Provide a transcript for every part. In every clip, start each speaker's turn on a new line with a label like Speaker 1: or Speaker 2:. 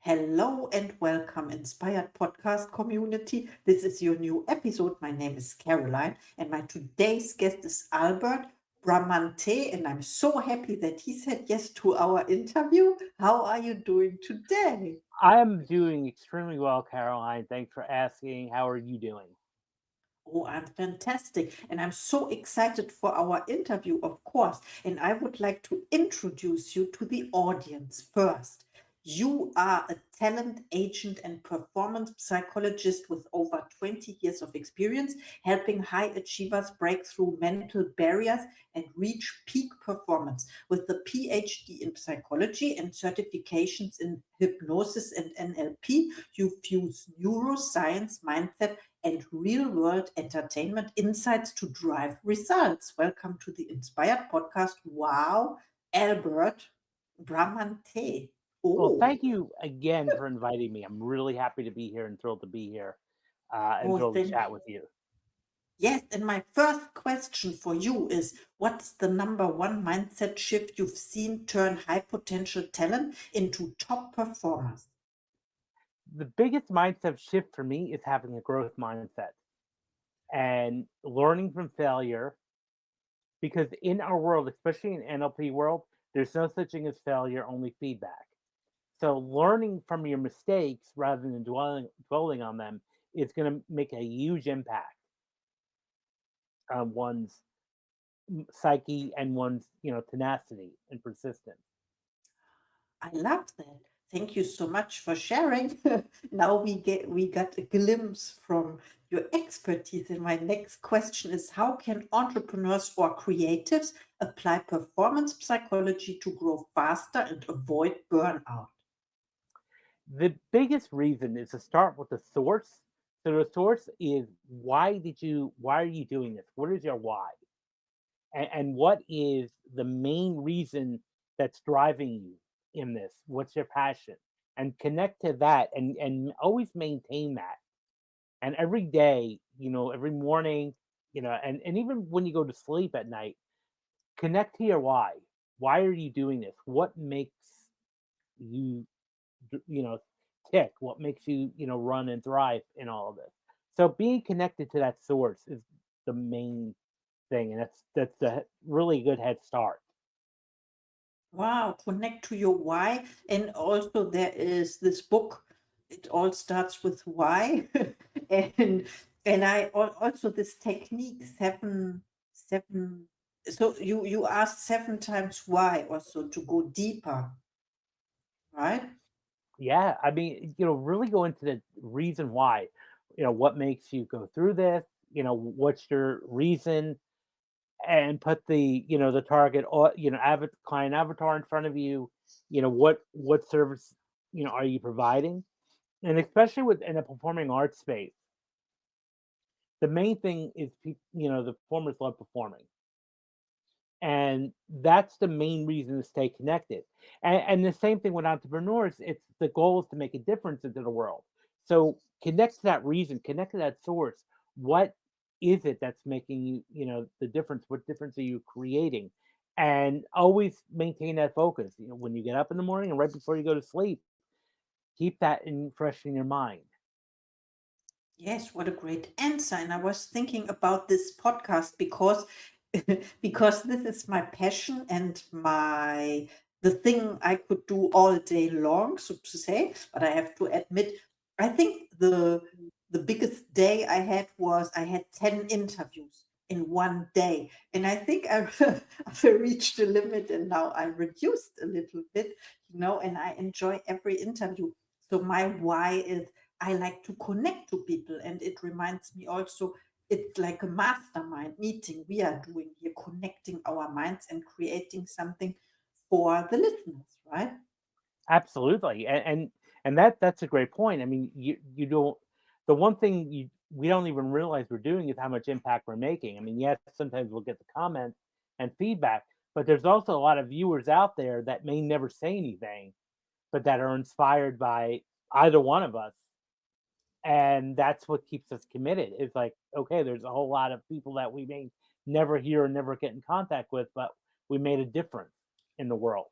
Speaker 1: Hello and welcome, Inspired Podcast community. This is your new episode. My name is Caroline, and my today's guest is Albert Bramante, and I'm so happy that he said yes to our interview. How are you doing today?
Speaker 2: I am doing extremely well, Caroline. Thanks for asking. How are you doing?
Speaker 1: Oh, I'm fantastic. And I'm so excited for our interview, of course. And I would like to introduce you to the audience first. You are a talent agent and performance psychologist with over 20 years of experience, helping high achievers break through mental barriers and reach peak performance. With the PhD in psychology and certifications in hypnosis and NLP, you fuse neuroscience, mindset, and real world entertainment insights to drive results. Welcome to the Inspired Podcast. Wow, Albert Bramante.
Speaker 2: Well,
Speaker 1: Oh,
Speaker 2: thank you again for inviting me. I'm really happy to be here and thrilled to be here and
Speaker 1: oh,
Speaker 2: thrilled to
Speaker 1: thank
Speaker 2: chat
Speaker 1: you.
Speaker 2: with you.
Speaker 1: Yes, and my first question for you is what's the number one mindset shift you've seen turn high potential talent into top performers?
Speaker 2: The biggest mindset shift for me is having a growth mindset and learning from failure because in our world, especially in NLP world, there's no such thing as failure, only feedback. So learning from your mistakes rather than dwelling on them is going to make a huge impact on one's psyche and one's tenacity and persistence.
Speaker 1: I love that. Thank you so much for sharing. Now we got a glimpse from your expertise. And my next question is how can entrepreneurs or creatives apply performance psychology to grow faster and avoid burnout?
Speaker 2: The biggest reason is to start with the source. So the source is why are you doing this? What is your why? And what is the main reason that's driving you in this? What's your passion? And connect to that and always maintain that. And every day, every morning, and even when you go to sleep at night, connect to your why. Why are you doing this? What makes you you know tick, what makes you run and thrive in all of this. So being connected to that source is the main thing, and that's a really good head start.
Speaker 1: Wow, connect to your why. And also there is this book. It all starts with why. and also this technique seven. So you asked seven times why also to go deeper, right?
Speaker 2: Yeah, I mean, really go into the reason why. What makes you go through this, what's your reason, and put the target or client avatar in front of you. What service are you providing, and especially with in a performing arts space, the main thing is the performers love performing, and that's the main reason to stay connected. And the same thing with entrepreneurs, it's the goal is to make a difference into the world. So connect to that reason, connect to that source. What is it that's making the difference? What difference are you creating? And always maintain that focus, when you get up in the morning and right before you go to sleep, keep that in fresh in your mind.
Speaker 1: Yes, what a great answer. And I was thinking about this podcast because because this is my passion and my the thing I could do all day long, so to say. But I have to admit, I think the biggest day I had was I had 10 interviews in one day. And I think I reached the limit and now I reduced a little bit, and I enjoy every interview. So my why is I like to connect to people, and it reminds me also it's like a mastermind meeting we are doing here, connecting our minds and creating something for the listeners, right?
Speaker 2: Absolutely, and that's a great point. I mean, you don't the one thing we don't even realize we're doing is how much impact we're making. I mean, yes, sometimes we'll get the comments and feedback, but there's also a lot of viewers out there that may never say anything, but that are inspired by either one of us, and that's what keeps us committed. It's like, okay, there's a whole lot of people that we may never hear or never get in contact with, but we made a difference in the world.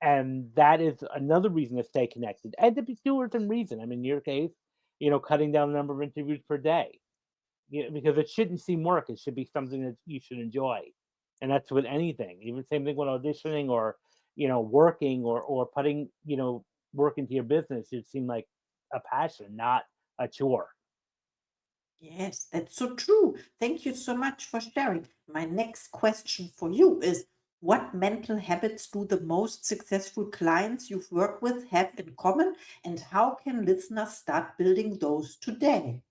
Speaker 2: And that is another reason to stay connected and to be doers and reason. I mean, in your case, cutting down the number of interviews per day, because it shouldn't seem work. It should be something that you should enjoy. And that's with anything, even same thing with auditioning or, working or putting, work into your business. It seemed like a passion, not a chore.
Speaker 1: Yes, that's so true. Thank you so much for sharing. My next question for you is, what mental habits do the most successful clients you've worked with have in common, and how can listeners start building those today?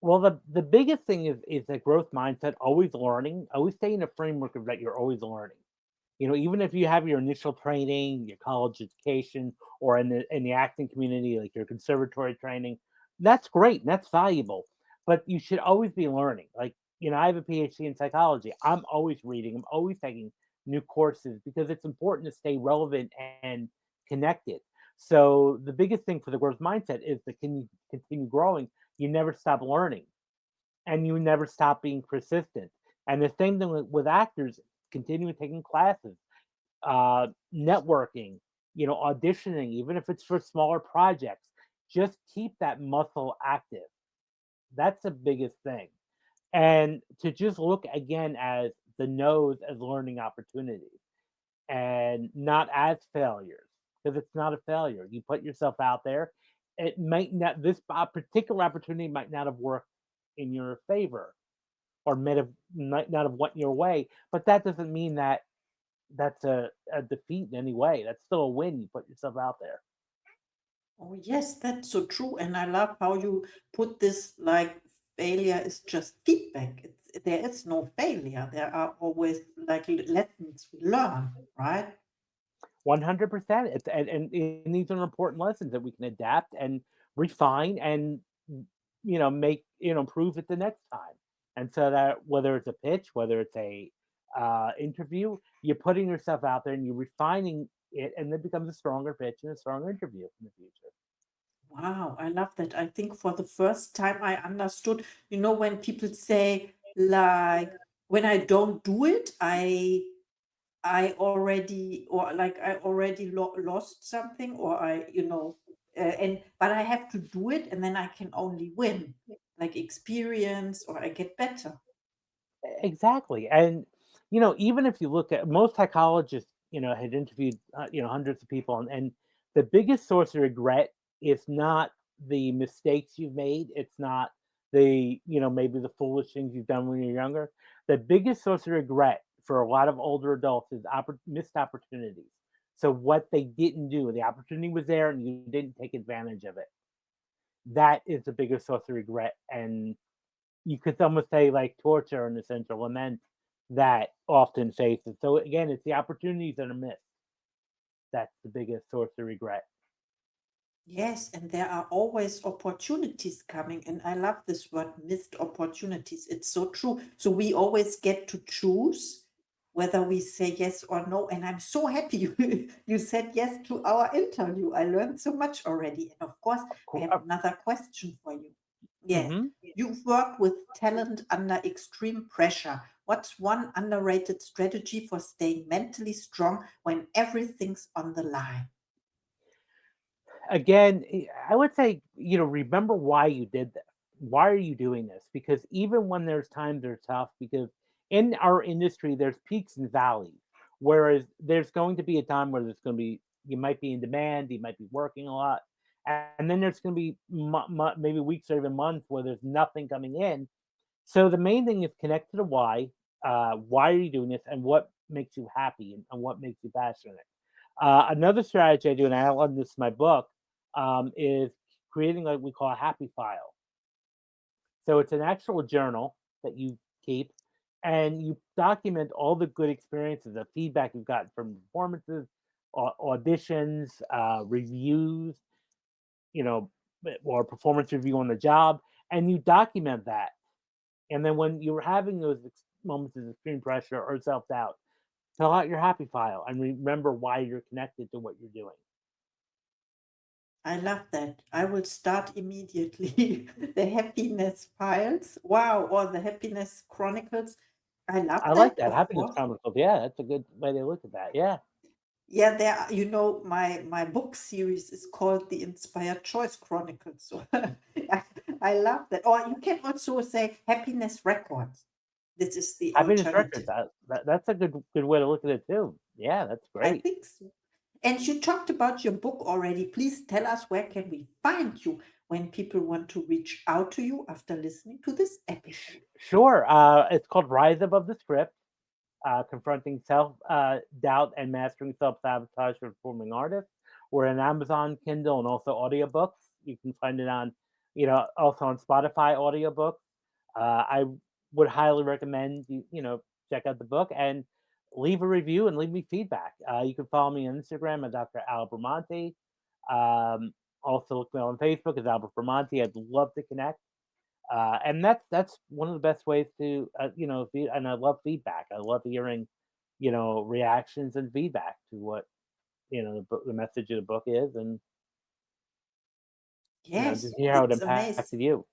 Speaker 2: Well, the biggest thing is a growth mindset, always learning, always stay in a framework of that you're always learning. Even if you have your initial training, your college education, or in the acting community, like your conservatory training, that's great and that's valuable. But you should always be learning. Like, I have a PhD in psychology. I'm always reading, I'm always taking new courses because it's important to stay relevant and connected. So the biggest thing for the growth mindset is to continue growing. You never stop learning and you never stop being persistent. And the same thing with actors, continue taking classes, networking, auditioning, even if it's for smaller projects. Just keep that muscle active. That's the biggest thing. And to just look again as the no's as learning opportunities and not as failures, because it's not a failure. You put yourself out there. It might not, particular opportunity might not have worked in your favor or might not have went your way, but that doesn't mean that that's a defeat in any way. That's still a win. You put yourself out there.
Speaker 1: Oh, yes, that's so true. And I love how you put this like failure is just feedback. There is no failure. There are always like lessons we learn, right?
Speaker 2: 100%. And these are important lessons that we can adapt and refine and make improve it the next time. And so that whether it's a pitch, whether it's a interview, you're putting yourself out there and you're refining it, and it becomes a stronger pitch and a stronger interview in the future.
Speaker 1: Wow, I love that. I think for the first time I understood, when people say like when I don't do it, I already or like I already lost something or and but I have to do it and then I can only win, like experience or I get better.
Speaker 2: Exactly. And, even if you look at most psychologists, had interviewed, hundreds of people, and the biggest source of regret is not the mistakes you've made. It's not maybe the foolish things you've done when you're younger. The biggest source of regret for a lot of older adults is missed opportunities. So what they didn't do, the opportunity was there and you didn't take advantage of it. That is the biggest source of regret. And you could almost say like torture in a sense or lament that often faces. So again, it's the opportunities that are missed. That's the biggest source of regret.
Speaker 1: Yes, and there are always opportunities coming. And I love this word, missed opportunities. It's so true. So we always get to choose whether we say yes or no. And I'm so happy you said yes to our interview. I learned so much already. And of course, I have another question for you. Yes,
Speaker 2: Mhm.
Speaker 1: you've worked with talent under extreme pressure. What's one underrated strategy for staying mentally strong when everything's on the line?
Speaker 2: Again, I would say, remember why you did this. Why are you doing this? Because even when there's times that are tough, because in our industry, there's peaks and valleys. Whereas there's going to be a time where there's going to be, you might be in demand, you might be working a lot. And then there's going to be maybe weeks or even months where there's nothing coming in. So the main thing is connect to the why. Why are you doing this, and what makes you happy, and what makes you passionate? Another strategy I do, and I outline this in my book, is creating like we call a happy file. So it's an actual journal that you keep, and you document all the good experiences, the feedback you've gotten from performances, auditions, reviews, you know, or performance review on the job, and you document that. And then when you're having those moments of extreme pressure or self doubt, fill out your happy file and remember why you're connected to what you're doing.
Speaker 1: I love that. I will start immediately. The happiness files. Wow, or the happiness chronicles. I love
Speaker 2: I like
Speaker 1: that,
Speaker 2: that
Speaker 1: of
Speaker 2: happiness
Speaker 1: course.
Speaker 2: chronicles. Yeah, that's a good way to look at that. Yeah.
Speaker 1: Yeah, there are, my book series is called The Inspired Choice Chronicles. So I love that. Or you can also say Happiness Records. This is the
Speaker 2: Happiness Records,
Speaker 1: alternative.
Speaker 2: that's a good way to look at it too. Yeah, that's
Speaker 1: I
Speaker 2: great.
Speaker 1: think so. And you talked about your book already. Please tell us, where can we find you when people want to reach out to you after listening to this episode?
Speaker 2: Sure. It's called Rise Above the Script, confronting self doubt and mastering self sabotage for performing artists. We're on Amazon Kindle and also audiobooks. You can find it on, also on Spotify audiobooks. I would highly recommend you check out the book and leave a review and leave me feedback. You can follow me on Instagram at Dr. Al Bramante. Um, Also look me on Facebook as Albert Bramante. I'd love to connect. And that's one of the best ways to and I love feedback. I love hearing reactions and feedback to what the message of the book is, and
Speaker 1: Yes,
Speaker 2: just hear how it
Speaker 1: it's
Speaker 2: impacted
Speaker 1: amazing.
Speaker 2: you.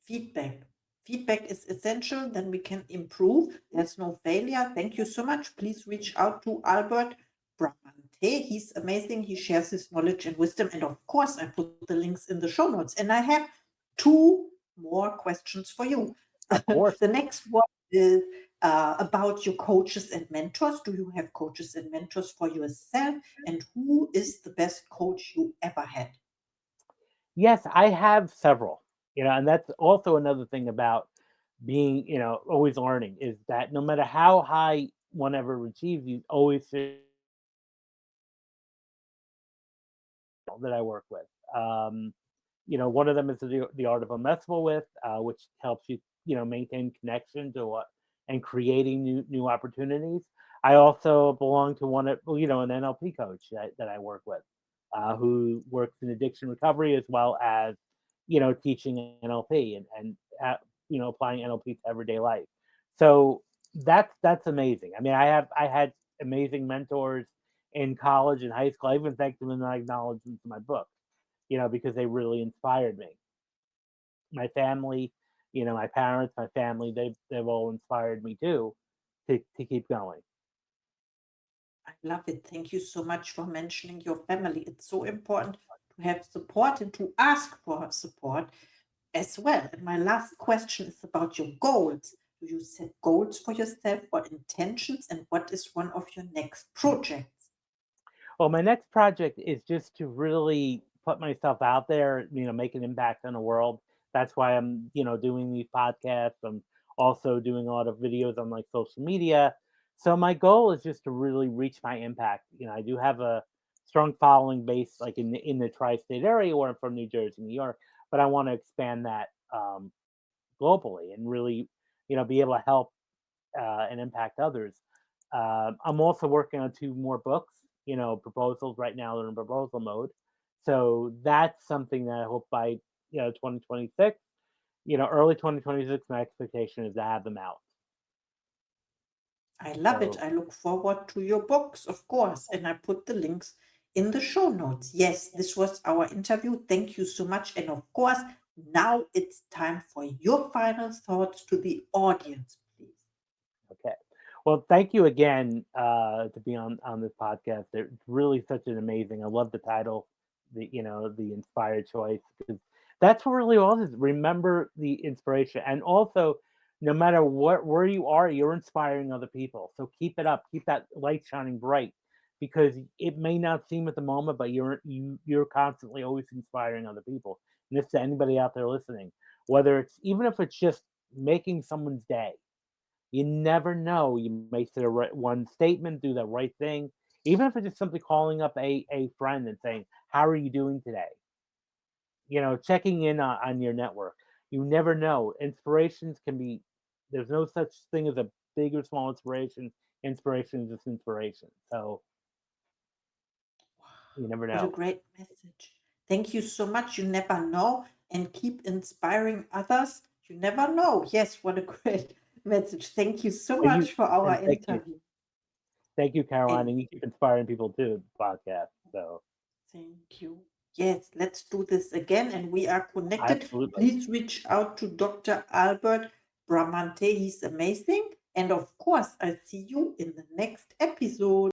Speaker 1: Feedback. Feedback is essential, then we can improve. There's no failure. Thank you so much. Please reach out to Albert Bramante. He's amazing. He shares his knowledge and wisdom. And of course, I put the links in the show notes. And I have two more questions for you.
Speaker 2: Of course.
Speaker 1: The next one is about your coaches and mentors. Do you have coaches and mentors for yourself? And who is the best coach you ever had?
Speaker 2: Yes, I have several. And that's also another thing about being always learning, is that no matter how high one ever achieves, you always feel that I work with. One of them is the art of unmessable with, which helps you maintain connection to what and creating new opportunities. I also belong to an NLP coach that I work with, who works in addiction recovery as well as teaching NLP and applying NLP to everyday life. So that's amazing. I mean, I had amazing mentors in college and high school. I even thanked them in my acknowledgments in my book, because they really inspired me. My family, my parents, my family, they've all inspired me too to keep going.
Speaker 1: I love it. Thank you so much for mentioning your family. It's so important to have support and to ask for support as well. And my last question is about your goals. Do you set goals for yourself or intentions? And what is one of your next projects?
Speaker 2: Well, my next project is just to really put myself out there, make an impact on the world. That's why I'm, doing these podcasts. I'm also doing a lot of videos on like social media. So my goal is just to really reach my impact. I do have a strong following base like in the tri-state area where I'm from, New Jersey, New York, but I want to expand that globally and really, be able to help and impact others. I'm also working on two more books, proposals right now. They're in proposal mode. So that's something that I hope by, 2026, early 2026, my expectation is to have them out.
Speaker 1: I love it.
Speaker 2: So
Speaker 1: I look forward to your books, of course. And I put the links in the show notes. Yes, this was our interview. Thank you so much. And of course, now it's time for your final thoughts to the audience, please.
Speaker 2: okay. Well, thank you again to be on this podcast. It's really such an amazing. I love the title, the inspired choice, because that's what really all is. Remember the inspiration, and also, no matter where you are, you're inspiring other people. So keep it up. Keep that light shining bright, because it may not seem at the moment, but you're constantly always inspiring other people. And this to anybody out there listening, whether it's even if it's just making someone's day, you never know. You may say the right one statement, do the right thing, even if it's just simply calling up a friend and saying, "How are you doing today?" Checking in on your network. You never know. Inspirations can be. There's no such thing as a big or small inspiration. Inspiration is just inspiration. So you never
Speaker 1: What a
Speaker 2: know.
Speaker 1: great message. Thank you so much. You never know. And keep inspiring others. You never know. Yes, what a great message. Thank you so
Speaker 2: And you
Speaker 1: much for our
Speaker 2: and
Speaker 1: interview.
Speaker 2: thank you, Caroline,
Speaker 1: And
Speaker 2: and you keep inspiring people too. Podcast. So
Speaker 1: thank you. Yes, let's do this again. And we are connected.
Speaker 2: absolutely.
Speaker 1: Please reach out to Dr. Albert Bramante. He's amazing. And of course, I'll see you in the next episode.